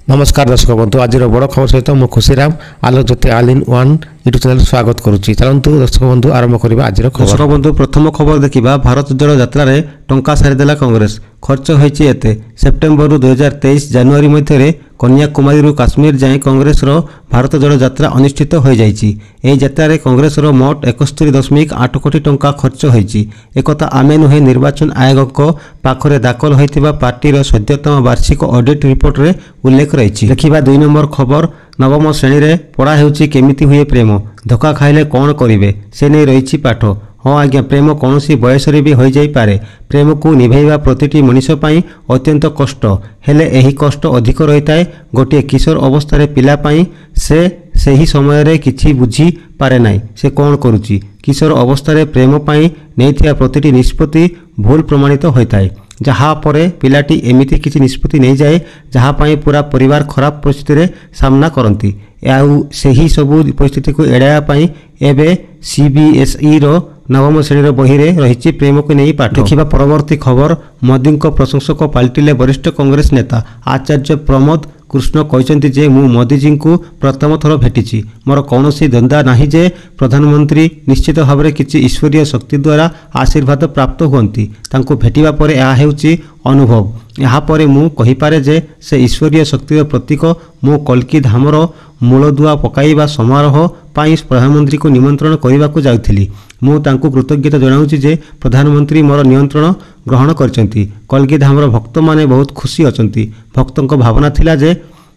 नमस्कार दर्शक बंधु आज बड़ खबर सहित मु Khushiram Alok Jyoti all in one YouTube channel स्वागत करुच्ची। चलतु दर्शक बंधु आरंभ करवा आज दर्शक बंधु प्रथम खबर देखा भारत जोड़ो यात्रा रे टंका सारीदेला कांग्रेस खर्च होती एते सेप्टेम्बर 2023 जनवरी मध्य कन्याकुमारी काश्मीर जाए कांग्रेस भारत जोड़ो यात्रा अनुष्ठित हो जाइछि। एही यात्रा रे कांग्रेस मोट 71.8 कोटी टंका खर्च होइछि। एकता आमे नुहे निर्वाचन आयोग पाखरे दाखल होइतिबा पार्टीर सद्यतम वार्षिक ऑडिट रिपोर्ट रे उल्लेख रही। देखिबा 2 नंबर खबर नवम श्रेणी रे पढ़ा हेउछि केमिति हुए प्रेम धोखा खाइले कौन करिवे से नहीं रही पाठ। हाँ आज्ञा प्रेम कौन बयस भी हो जाई पारे। प्रेम को निभेवा प्रतिटी मनीष पाई अत्यंत कष्ट हेले एही कष्ट अधिक रही थाए गोटे किशोर अवस्था पिला पाई से सही समय रे किछि बुझी पारे नाई से कौन करुची। किशोर अवस्था प्रेम पाई नैथिया प्रतिटी निष्पत्ति भूल प्रमाणित होता है जहाँ परे पिलाटी एमिति किछि निष्पत्ति नहीं जाए जहाँ पाई पूरा परिवार खराब परिस्थिति रे सामना करती। सही सबू परिस्थिति को एड़ाया पाई एबे सीबीएसई रो नवम श्रेणी बही रे रही प्रेम को नहीं पाठ। देखिबा परवर्ती खबर मोदी प्रशंसक पाल्टिले वरिष्ठ कांग्रेस नेता आचार्य प्रमोद कृष्ण कहते जे मु मोदी जी को प्रथम थर भेटी मोर कौन द्वंद्वा नहीं जे प्रधानमंत्री निश्चित भाव में किसी ईश्वरीय शक्ति द्वारा आशीर्वाद प्राप्त हुंती तांको भेटिबा परे यह हेउची अनुभव। यापर मु कहिपारे जे से ईश्वरीय शक्तिर प्रतीक मु कल्की धामर मूलदुआ पकाइबा समारोह पाई प्रधानमंत्री को निमंत्रण करने को जाउथिली। मु तांको कृतज्ञता जनाउछि जे प्रधानमंत्री मोर नियंत्रण ग्रहण करचंती। कल्की धामर भक्त माने बहुत खुशी अचंती। भक्तों भावना थिला जे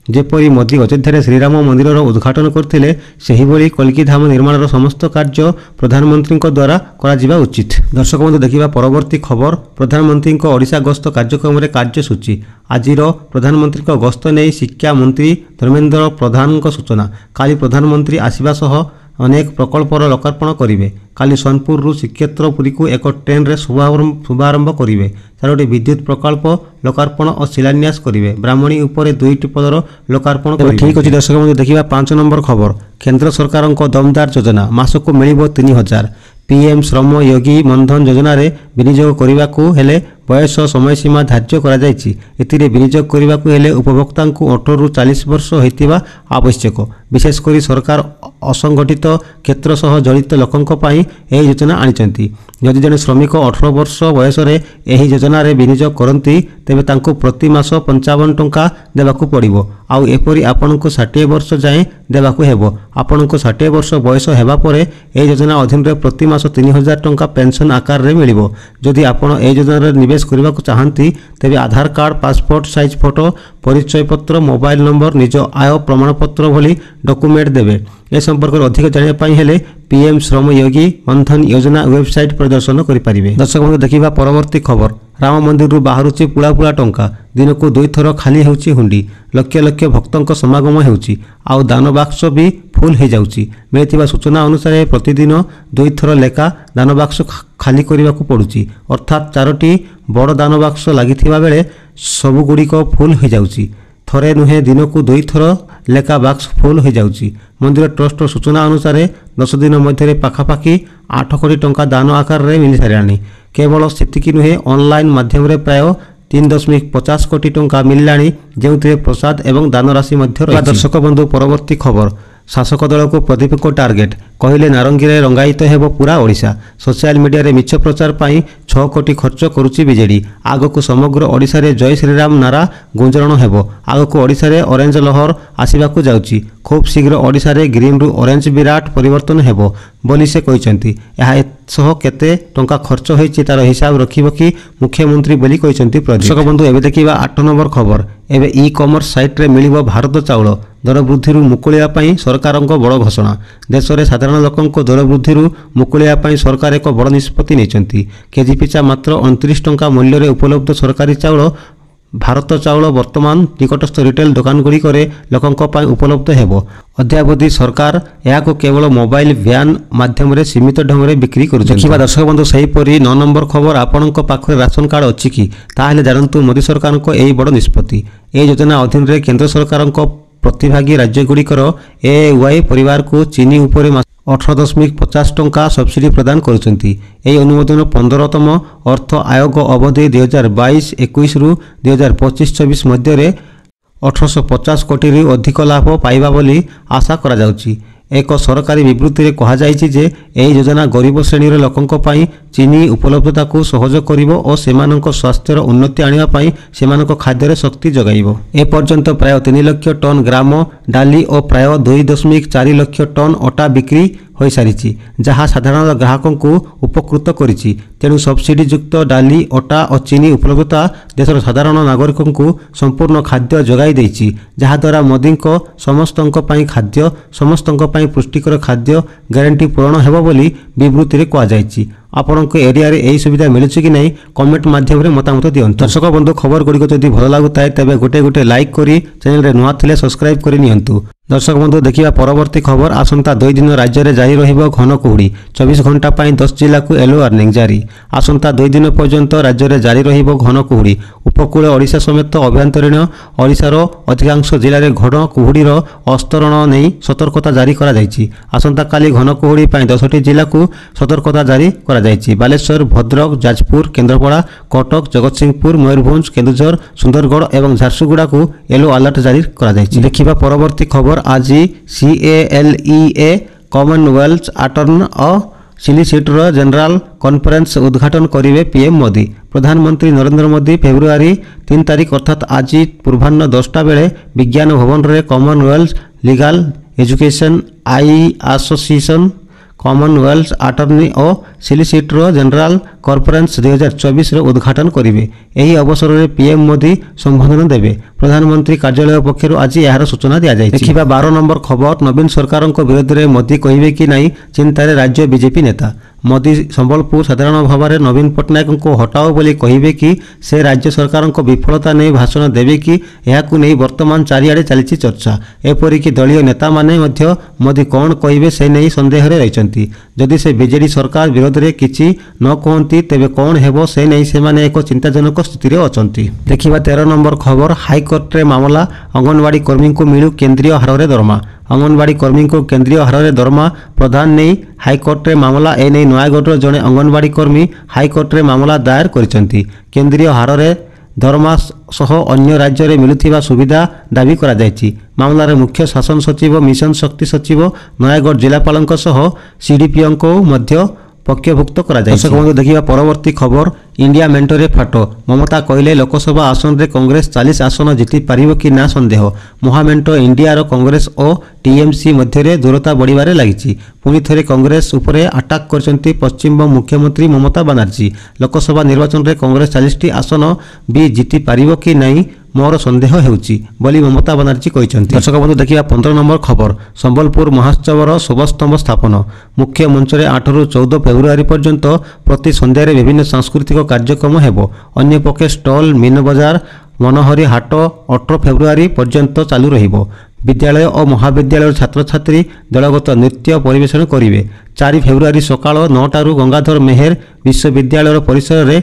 जेपरी मोदी अयोध्या श्रीराम मंदिर उद्घाटन करथिले सेही भली कल्की धाम निर्माण समस्त कार्य प्रधानमंत्री द्वारा करा उचित। दर्शक बंधु देखिबा परवर्ती खबर प्रधानमंत्री ओडिशा गस्त कार्यक्रम रे कार्यसूची आजिर प्रधानमंत्री गस्त नहीं शिक्षा मंत्री धर्मेंद्र प्रधान सूचना। काली प्रधानमंत्री आसिबा सह अनेक प्रकल्पर लोकार्पण करेंगे। काली सोनपुर श्रीक्षेत्रपुरी को एक ट्रेन रे शुभारंभ करेंगे। 4टी विद्युत प्रकल्प लोकार्पण और शिलान्यास करेंगे। ब्राह्मणी उपर 2टी पदर लोकार्पण करेंगे। ठीक अच्छे दर्शक बंधु देखिबा 5 नंबर खबर केंद्र सरकार दमदार योजना मासक मिलिबो 3000। पीएम श्रम योगी मनधन योजना रे विनियोग करने को हेले बयस समय सीमा धार्य करा जायछि। एतिरे विनियोग करने को हेले उपभोक्ता को 18 ରୁ 40 वर्ष होइतिबा आवश्यक। विशेषकर सरकार असंगठित क्षेत्र सह जड़ित लोकंक पई एही योजना आनिचंती। यदि जने श्रमिक 18 वर्ष बयस रे एही योजना रे विनियोग करंती तेबे तांको प्रति मास 55 टंका देबाकू पड़िबो। आउ एपरि आपनको 60 वर्ष जाए देबाकू हेबो। आपनको 60 वर्ष बयस हेबा परे एही योजना अधीन रे प्रति मास 3000 टंका पेंशन आकार रे मिलिबो। जदि आपण एही योजना रे निवेश करबा को चाहंती तेबे आधार कार्ड पासपोर्ट साइज फोटो परिचय पत्र मोबाइल नंबर निज आय प्रमाण पत्र भली डॉक्यूमेंट देबे। ए संपर्क में अधिक जानिया पाई हेले पीएम श्रम योगी मनधन योजना वेबसाइट प्रदर्शन करि परिबे। दर्शक बंधु देखिबा परवर्ती खबर राम मंदिर रु बाहरुची पुला पुला टंका दिन को 2 थर खाली हेउची हुंडी लक्ष लक्ष भक्तों समागम हेउची आउ दान बाक्स भी फुल हो जाउची। मिलिथिबा सूचना अनुसार प्रतिदिन 2 थर लेखा दान बाक्स खाली करने को पड़ुची अर्थात 4टी बड़ दान बाक्स लागिथिबा बेले सबुगुड़िक फुल हो जाउची। थरे नुहे दिन को 2 थर लेखा बाक्स फुल हो जाउची। मंदिर ट्रस्ट सूचना अनुसार 10 दिन मध्य पाखापाखि 8 कोटी टंका दान आकार रे मिल सारानी। केवल सेतिकी नुहे ऑनलाइन माध्यम रे प्राय 3.50 कोटी टंका मिललानी जेउथिरे प्रसाद एवं दान राशि मध्य रही। दर्शक बंधु परवर्ती खबर शासक दल को प्रदीप को टार्गेट कहले नारंगी रे रंगायित हेबो पूरा ओडिशा। सोशल मीडिया रे मिछ प्रचार पाई 6 कोटी खर्च करुची बीजेडी। आगको समग्र ओडिशा रे जय श्रीराम नारा गुंजरण हेबो। आगको ओडिशा रे ऑरेंज लहर आसीबाकू जाउची। खूब शीघ्र ओडिशा रे ग्रीन रु ऑरेंज विराट परिवर्तन हेबो बोली से कहिसंती। एहा सह केते टंका खर्च होईची तार हिसाब रखिबो कि मुख्यमंत्री बोली कहिसंती प्रदीप। दर्शक बंधु एबे देखिबा 8 नंबर खबर एबे ई कॉमर्स साइट रे मिलिबो भारत चाउल दर वृद्धि मुकुलिया पाई सरकार बड़ घोषणा। देश में साधारण लोकों दर वृद्धि मुकुलिया पाई सरकार एक बड़ निष्पत्ति नेचंती। केजी पिछा मात्र 29 टंका मूल्य रे उपलब्ध सरकारी चाउल भारत चाउल वर्तमान निकटस्थ रिटेल दुकान गुड़िक लोकों उपलब्ध हेबो। अद्यावधि सरकार यह केवल मोबाइल व्यान माध्यम रे सीमित ढंग रे बिक्री करुछन। देखिबा दर्शक बंधु सहीपरि 9 नंबर खबर आपणक पाखरे राशन कार्ड अछि कि ताहेले जानतु मोदी सरकार को एही बड़ निष्पत्ति। ए योजना अधीन रे केंद्र सरकार प्रतिभागी राज्यगुड़िकर एवाई परिवार को चीनी उपरे 18.50 टंका सब्सिडी प्रदान करुछंती। एही अनुमोदन 15तम अर्थ आयोग अवधि 2022-21 रु 2025-26 मध्य 1850 କୋଟିରୁ ଅଧିକ ଲାଭ ପାଇବା ବୋଲି ଆଶା କରାଯାଉଛି। ଏକ ସରକାରୀ ବିବୃତ୍ତିରେ କୁହାଯାଇଛି ଯେ ଏହି ଯୋଜନା ଗରିବ ଶ୍ରେଣୀର ଲୋକଙ୍କ ପାଇଁ ଚିନି ଉପଲବ୍ଧତାକୁ ସହଜ କରିବ ଓ ସେମାନଙ୍କ ସ୍ୱାସ୍ଥ୍ୟର ଉନ୍ନତି ଆଣିବା ପାଇଁ ସେମାନଙ୍କ ଖାଦ୍ୟରେ ଶକ୍ତି ଯୋଗାଇବ। ଏପର୍ଯ୍ୟନ୍ତ ପ୍ରାୟ 3 ଲକ୍ଷ ଟନ୍ ଗ୍ରାମ ଡାଲି ଓ ପ୍ରାୟ 2.4 ଲକ୍ଷ ଟନ୍ ଅଟା ବିକ୍ରି ହୋଇସାରିଛି, ଯାହା ସାଧାରଣ ଗ୍ରାହକଙ୍କୁ ଉପକୃତ କରିଛି। ତେଣୁ ସବସିଡିଯୁକ୍ତ ଡାଲି, ଅଟା ଓ ଚିନି ଉପଲବ୍ଧତା ଦେଶର ସାଧାରଣ ନାଗରିକଙ୍କୁ ସମ୍ପୂର୍ଣ୍ଣ ଖାଦ୍ୟ ଯୋଗାଇ ଦେଇଛି, ଯାହାଦ୍ୱାରା ମୋଦିଙ୍କ ସମସ୍ତଙ୍କ ପାଇଁ ଖାଦ୍ୟ, ସମସ୍ତଙ୍କ ପାଇଁ ପୁଷ୍ଟିକର ଖାଦ୍ୟ ଗ୍ୟାରେଣ୍ଟି ପୂରଣ ହେବ ବୋଲି ବିବୃତ୍ତିରେ କୁହାଯାଇଛି। ଆପଣଙ୍କ ଏରିଆରେ ଏହି ସୁବିଧା ମିଳୁଛି କି ନାହିଁ କମେଣ୍ଟ ମାଧ୍ୟମରେ ମତାମତ ଦିଅନ୍ତୁ। ଦର୍ଶକ ବନ୍ଧୁ, ଖବରଗୁଡ଼ିକ ଯଦି ଭଲ ଲାଗୁଥାଏ ତେବେ ଗୋଟେ ଲାଇକ୍ କରି ଚ୍ୟାନେଲରେ ନୂଆ ଥିଲେ ସବସ୍କ୍ରାଇବ୍ କରି ନିଅନ୍ତୁ। ଦର୍ଶକ ବନ୍ଧୁ, ଦେଖିବା ପରବର୍ତ୍ତୀ ଖବର। ଆସନ୍ତା 2 ଦିନ ରାଜ୍ୟରେ ଜାରି ରହିବ ଘନ କୁହୁଡ଼ି। 24 ଘଣ୍ଟା ପାଇଁ 10 ଜିଲ୍ଲାକୁ ୟେଲୋ ୱାର୍ଣ୍ଣିଂ ଜାରି। ଆସନ୍ତା 2 ଦିନ ପର୍ଯ୍ୟନ୍ତ ରାଜ୍ୟରେ ଜାରି ରହିବ ଘନ କୁହୁଡ଼ି। ଉପକୂଳ ଓଡ଼ିଶା ସମେତ ଆଭ୍ୟନ୍ତରୀଣ ଓଡ଼ିଶାର ଅଧିକାଂଶ ଜିଲ୍ଲାରେ ଘନ କୁହୁଡ଼ିର ଅସ୍ତରଣ ନେଇ ସତର୍କତା ଜାରି କରାଯାଇଛି। ଆସନ୍ତାକାଲି ଘନ କୁହୁଡ଼ି ପାଇଁ 10ଟି ଜିଲ୍ଲାକୁ ସତର୍କତା ଜାରି କରାଯାଇଛି। ବାଲେଶ୍ୱର, ଭଦ୍ରକ, ଯାଜପୁର, କେନ୍ଦ୍ରାପଡ଼ା, କଟକ, ଜଗତସିଂହପୁର, ମୟୂରଭଞ୍ଜ, କେନ୍ଦୁଝର, ସୁନ୍ଦରଗଡ଼ ଏବଂ ଝାରସୁଗୁଡ଼ାକୁ ୟେଲୋ ଆଲର୍ଟ ଜାରି କରାଯାଇଛି। ଦେଖିବା ପରବର୍ତ୍ତୀ ଖବର। ଆଜି CALEA କମନୱେଲ୍ଥ ଆଟର୍ଣ୍ଣି ଓ ସଲିସିଟର ଜେନେରାଲ କନଫରେନ୍ସ ଉଦ୍ଘାଟନ କରିବେ PM ମୋଦି। ପ୍ରଧାନମନ୍ତ୍ରୀ ନରେନ୍ଦ୍ର ମୋଦି ଫେବୃଆରୀ 3 ତାରିଖ ଅର୍ଥାତ୍ ଆଜି ପୂର୍ବାହ୍ନ 10ଟା ବେଳେ ବିଜ୍ଞାନ ଭବନରେ Commonwealth legal education association Commonwealth attorney ଓ ସଲିସିଟର ଜେନେରାଲ କନଫରେନ୍ସ 2024ର ଉଦ୍ଘାଟନ କରିବେ। ଏହି ଅବସରରେ PM ମୋଦି ସମ୍ବୋଧନ ଦେବେ। ପ୍ରଧାନମନ୍ତ୍ରୀ କାର୍ଯ୍ୟାଳୟ ପକ୍ଷରୁ ଆଜି ଏହାର ସୂଚନା ଦିଆଯାଇଛି। ଦେଖିବା 12 ନମ୍ବର ଖବର। ନବୀନ ସରକାରଙ୍କ ବିରୋଧରେ ମୋଦି କହିବେ କି ନାହିଁ, ଚିନ୍ତାରେ ରାଜ୍ୟ ବିଜେପି ନେତା। ମୋଦି ସମ୍ବଲପୁର ସାଧାରଣ ସଭାରେ ନବୀନ ପଟ୍ଟନାୟକଙ୍କୁ ହଟାଅ ବୋଲି କହିବେ କି ସେ ରାଜ୍ୟ ସରକାରଙ୍କ ବିଫଳତା ନେଇ ଭାଷଣ ଦେବେ କି, ଏହାକୁ ନେଇ ବର୍ତ୍ତମାନ ଚାରିଆଡ଼େ ଚାଲିଛି ଚର୍ଚ୍ଚା। ଏପରିକି ଦଳୀୟ ନେତାମାନେ ମଧ୍ୟ ମୋଦି କ'ଣ କହିବେ ସେ ନେଇ ସନ୍ଦେହରେ ରହିଛନ୍ତି। ଯଦି ସେ ବିଜେଡି ସରକାର ବିରୋଧରେ କିଛି ନ କୁହନ୍ତି ତେବେ କ'ଣ ହେବ ସେ ନେଇ ସେମାନେ ଏକ ଚିନ୍ତାଜନକ ସ୍ଥିତିରେ ଅଛନ୍ତି। ଦେଖିବା 13 ନମ୍ବର ଖବର। ହାଇକୋର୍ଟରେ ମାମଲା। ଅଙ୍ଗନବାଡ଼ି କର୍ମୀଙ୍କୁ ମିଳୁ କେନ୍ଦ୍ରୀୟ ହାରରେ ଦରମା। ଅଙ୍ଗନବାଡ଼ି କର୍ମୀଙ୍କୁ କେନ୍ଦ୍ରୀୟ ହାରରେ ଦରମା ପ୍ରଦାନ ନେଇ ହାଇକୋର୍ଟରେ ମାମଲା। ଏନେଇ ନୟାଗଡ଼ର ଜଣେ ଅଙ୍ଗନବାଡ଼ି କର୍ମୀ ହାଇକୋର୍ଟରେ ମାମଲା ଦାୟର କରିଛନ୍ତି। କେନ୍ଦ୍ରୀୟ ହାରରେ ଦରମା ସହ ଅନ୍ୟ ରାଜ୍ୟରେ ମିଳୁଥିବା ସୁବିଧା ଦାବି କରାଯାଇଛି। ମାମଲାରେ ମୁଖ୍ୟ ଶାସନ ସଚିବ, ମିଶନ ଶକ୍ତି ସଚିବ, ନୟାଗଡ଼ ଜିଲ୍ଲାପାଳଙ୍କ ସହ CDPOଙ୍କୁ ମଧ୍ୟ ପକ୍ଷଭୁକ୍ତ କରାଯାଇଛି। ଦର୍ଶକ ବନ୍ଧୁ, ଦେଖିବା ପରବର୍ତ୍ତୀ ଖବର। ଇଣ୍ଡିଆ ମେଣ୍ଟରେ ଫାଟ। ମମତା କହିଲେ ଲୋକସଭା ଆସନରେ କଂଗ୍ରେସ 40 ଆସନ ଜିତିପାରିବ କି ନା ସନ୍ଦେହ। ମହାମେଣ୍ଟ ଇଣ୍ଡିଆର କଂଗ୍ରେସ ଓ TMC ମଧ୍ୟରେ ଦୂରତା ବଢ଼ିବାରେ ଲାଗିଛି। ପୁଣି ଥରେ କଂଗ୍ରେସ ଉପରେ ଆଟାକ୍ କରିଛନ୍ତି ପଶ୍ଚିମବଙ୍ଗ ମୁଖ୍ୟମନ୍ତ୍ରୀ ମମତା ବାନାର୍ଜୀ। ଲୋକସଭା ନିର୍ବାଚନରେ କଂଗ୍ରେସ 40ଟି ଆସନ ବି ଜିତିପାରିବ କି ନାହିଁ ମୋର ସନ୍ଦେହ ହେଉଛି ବୋଲି ମମତା ବାନାର୍ଜୀ କହିଛନ୍ତି। ଦର୍ଶକ ବନ୍ଧୁ, ଦେଖିବା 15 ନମ୍ବର ଖବର। ସମ୍ବଲପୁର ମହୋତ୍ସବର ଶୁଭସ୍ତମ୍ଭ ସ୍ଥାପନ। ମୁଖ୍ୟ ମଞ୍ଚରେ 8ରୁ 14 ଫେବୃଆରୀ ପର୍ଯ୍ୟନ୍ତ ପ୍ରତି ସନ୍ଧ୍ୟାରେ ବିଭିନ୍ନ ସାଂସ୍କୃତିକ କାର୍ଯ୍ୟକ୍ରମ ହେବ। ଅନ୍ୟପକ୍ଷେ ଷ୍ଟଲ, ମୀନବଜାର, ମନୋହରୀ ହାଟ 18 ଫେବୃଆରୀ ପର୍ଯ୍ୟନ୍ତ ଚାଲୁ ରହିବ। ବିଦ୍ୟାଳୟ ଓ ମହାବିଦ୍ୟାଳୟର ଛାତ୍ରଛାତ୍ରୀ ଦଳଗତ ନୃତ୍ୟ ପରିବେଷଣ କରିବେ। 4 ଫେବୃଆରୀ ସକାଳ 9ଟାରୁ ଗଙ୍ଗାଧର ମେହେର ବିଶ୍ୱବିଦ୍ୟାଳୟର ପରିସରରେ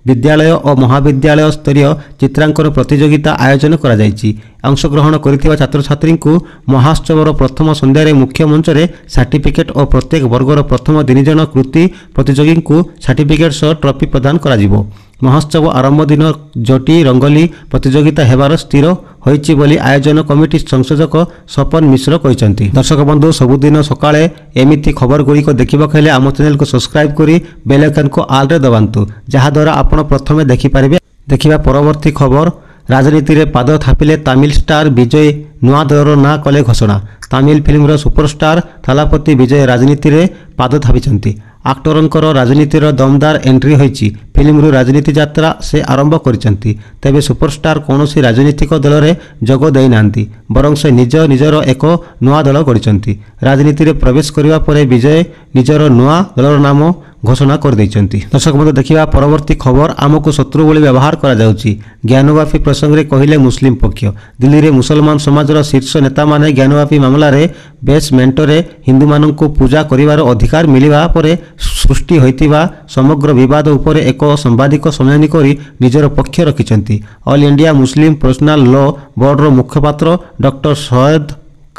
ବିଦ୍ୟାଳୟ ଓ ମହାବିଦ୍ୟାଳୟ ସ୍ତରୀୟ ଚିତ୍ରାଙ୍କନ ପ୍ରତିଯୋଗିତା ଆୟୋଜନ କରାଯାଇଛି। ଅଂଶଗ୍ରହଣ କରିଥିବା ଛାତ୍ରଛାତ୍ରୀଙ୍କୁ ମହୋତ୍ସବର ପ୍ରଥମ ସନ୍ଧ୍ୟାରେ ମୁଖ୍ୟ ମଞ୍ଚରେ ସାର୍ଟିଫିକେଟ୍ ଓ ପ୍ରତ୍ୟେକ ବର୍ଗର ପ୍ରଥମ 3 ଜଣ କୃତି ପ୍ରତିଯୋଗୀଙ୍କୁ ସାର୍ଟିଫିକେଟ୍ ସହ ଟ୍ରଫି ପ୍ରଦାନ କରାଯିବ। ମହୋତ୍ସବ ଆରମ୍ଭ ଦିନ ଜଟି ରଙ୍ଗୋଲି ପ୍ରତିଯୋଗିତା ହେବାର ସ୍ଥିର ହୋଇଛି ବୋଲି ଆୟୋଜନ କମିଟି ସଂଯୋଜକ ସପନ ମିଶ୍ର କହିଛନ୍ତି। ଦର୍ଶକ ବନ୍ଧୁ, ସବୁଦିନ ସକାଳେ ଏମିତି ଖବରଗୁଡ଼ିକ ଦେଖିବାକୁ ହେଲେ ଆମ ଚ୍ୟାନେଲକୁ ସବସ୍କ୍ରାଇବ୍ କରି ବେଲ୍ ଆଇକନ୍କୁ ଆଲ୍ରେ ଦବାନ୍ତୁ, ଯାହାଦ୍ୱାରା ଆପଣ ପ୍ରଥମେ ଦେଖିପାରିବେ। ଦେଖିବା ପରବର୍ତ୍ତୀ ଖବର। ରାଜନୀତିରେ ପାଦ ଥାପିଲେ ତାମିଲ ଷ୍ଟାର ବିଜୟ। ନୂଆ ଦଳର ନାଁ କଲେ ଘୋଷଣା। ତାମିଲ ଫିଲ୍ମର ସୁପରଷ୍ଟାର ଥାଲାପତି ବିଜୟ ରାଜନୀତିରେ ପାଦ ଥାପିଛନ୍ତି। ଆକ୍ଟରଙ୍କର ରାଜନୀତିର ଦମଦାର ଏଣ୍ଟ୍ରି ହୋଇଛି। ଫିଲ୍ମରୁ ରାଜନୀତି ଯାତ୍ରା ସେ ଆରମ୍ଭ କରିଛନ୍ତି। ତେବେ ସୁପରଷ୍ଟାର କୌଣସି ରାଜନୈତିକ ଦଳରେ ଯୋଗ ଦେଇନାହାନ୍ତି, ବରଂ ସେ ନିଜର ଏକ ନୂଆ ଦଳ ଗଢ଼ିଛନ୍ତି। ରାଜନୀତିରେ ପ୍ରବେଶ କରିବା ପରେ ବିଜୟ ନିଜର ନୂଆ ଦଳର ନାମ ଘୋଷଣା କରିଦେଇଛନ୍ତି। ଦର୍ଶକ ବନ୍ଧୁ, ଦେଖିବା ପରବର୍ତ୍ତୀ ଖବର। ଆମକୁ ଶତ୍ରୁ ଭଳି ବ୍ୟବହାର କରାଯାଉଛି, ଜ୍ଞାନବାପୀ ପ୍ରସଙ୍ଗରେ କହିଲେ ମୁସଲିମ ପକ୍ଷ। ଦିଲ୍ଲୀରେ ମୁସଲମାନ ସମାଜର ଶୀର୍ଷ ନେତାମାନେ ଜ୍ଞାନବାପୀ ମାମଲାରେ ବେସମେଣ୍ଟରେ ହିନ୍ଦୁମାନଙ୍କୁ ପୂଜା କରିବାର ଅଧିକାର ମିଳିବା ପରେ ସୃଷ୍ଟି ହୋଇଥିବା ସମଗ୍ର ବିବାଦ ଉପରେ ଏକ ସାମ୍ବାଦିକ ସମ୍ମିଳନୀ କରି ନିଜର ପକ୍ଷ ରଖିଛନ୍ତି। ଅଲ୍ ଇଣ୍ଡିଆ ମୁସଲିମ ପର୍ସନାଲ ଲ ବୋର୍ଡର ମୁଖପାତ୍ର ଡକ୍ଟର ସୟଦ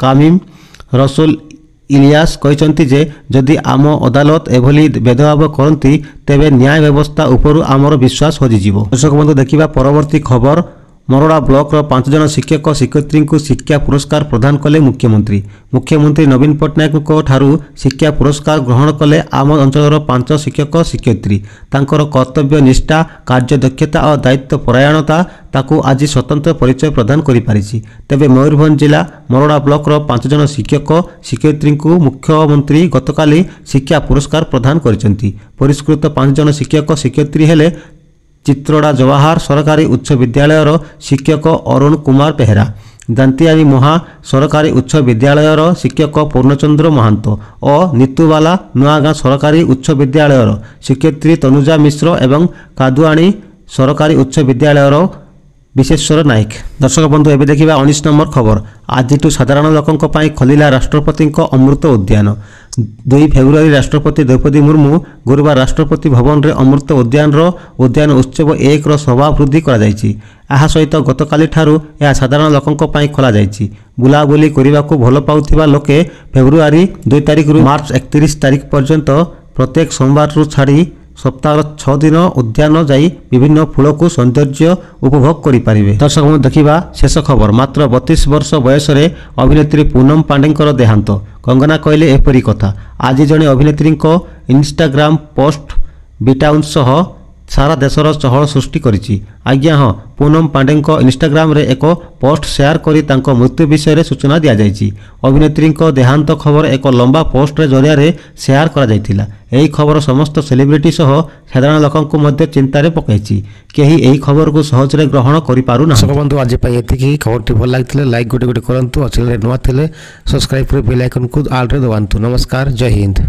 କାମିମ ରସୁଲ ଇଲିୟାସ କହିଛନ୍ତି ଯେ ଯଦି ଆମ ଅଦାଲତ ଏଭଳି ଭେଦଭାବ କରନ୍ତି ତେବେ ନ୍ୟାୟ ବ୍ୟବସ୍ଥା ଉପରୁ ଆମର ବିଶ୍ୱାସ ହଜିଯିବ। ଦର୍ଶକ ବନ୍ଧୁ, ଦେଖିବା ପରବର୍ତ୍ତୀ ଖବର। मरोड़ा ब्लॉक 5 जन शिक्षक शिक्षयित्री को शिक्षा पुरस्कार प्रदान कले मुख्यमंत्री। मुख्यमंत्री नवीन पट्टनायक ठारू शिक्षा पुरस्कार ग्रहण कले आम अंचल 5 शिक्षक शिक्षयित्री। तांकर कर्तव्य निष्ठा, कार्यदक्षता और दायित्व परायणता ताकू आज स्वतंत्र परिचय प्रदान करि पारिछि। तेबे मयूरभंज जिला मरोड़ा ब्लॉक 5 जन शिक्षक शिक्षयित्री को मुख्यमंत्री गतकाली शिक्षा पुरस्कार प्रदान करिसेंती। पुरस्कृत 5 जन शिक्षक शिक्षयित्री हेले चित्रोड़ा जवाहर सरकारी उच्च विद्यालयर शिक्षक अरुण कुमार बेहरा, दांतियारी मोहा सरकारी उच्च विद्यालयर शिक्षक पूर्णचंद्र महांत और नीतुवाला नुआगाँ सरकारी उच्च विद्यालयर शिक्षयित्री तनुजा मिश्र एवं कादुआणी सरकारी उच्च विद्यालयर विशेश्वर नायक। दर्शक बंधु एबे देखिबा 19 नंबर खबर। आज साधारण लोकंक पई खोलिला राष्ट्रपति अमृत उद्यान। 2 फेब्रुआरी राष्ट्रपति द्रौपदी मुर्मू गुरुवार राष्ट्रपति भवन रे अमृत उद्यान उत्सव 1 सभा वृद्धि करा जायछि। ଏହା ସହିତ ଗତକାଲି ଠାରୁ ଏହା ସାଧାରଣ ଲୋକଙ୍କ ପାଇଁ ଖୋଲା ଯାଇଛି। ବୁଲାବୁଲି କରିବାକୁ ଭଲ ପାଉଥିବା ଲୋକେ ଫେବୃଆରୀ 2 ତାରିଖରୁ ମାର୍ଚ୍ଚ 31 ତାରିଖ ପର୍ଯ୍ୟନ୍ତ ପ୍ରତ୍ୟେକ ସୋମବାରରୁ ଛାଡ଼ି सप्ताह 6 दिन उद्यान जाई विभिन्न फूल को सौंदर्य उपभोग करें। दर्शक देखा शेष खबर। मात्र 32 वर्ष बयस अभिनेत्री पूनम पांडेकर देहांत। कंगना कहले एपरी कथा। आज जड़े अभिनेत्री इंस्टाग्राम पोस्ट बिटाउन सह सारा देशर चहल सृष्टि करिछि। आज्ञा हाँ, पूनम पांडे इंस्टाग्राम रे एक पोस्ट शेयर करी तांको मृत्यु विषय सूचना दि जाइछि। अभिनेत्री देहांत खबर एक लंबा पोस्ट रे जरिया रे शेयर करा जाइथिला। एही खबर समस्त सेलिब्रिटी सह साधारण लोकंकु मध्ये चिंतारे पकाइछि। केही एही खबर को सहज रे ग्रहण करि पारु ना। सब बंधु आज पई एतिकी खबरटी भल लागिथिले लाइक गोटे गोटे करंतु। चैनल रे नवा थिले सब्सक्राइब कर बेल आइकन को ऑल रे दबांतु। नमस्कार, जय हिंद।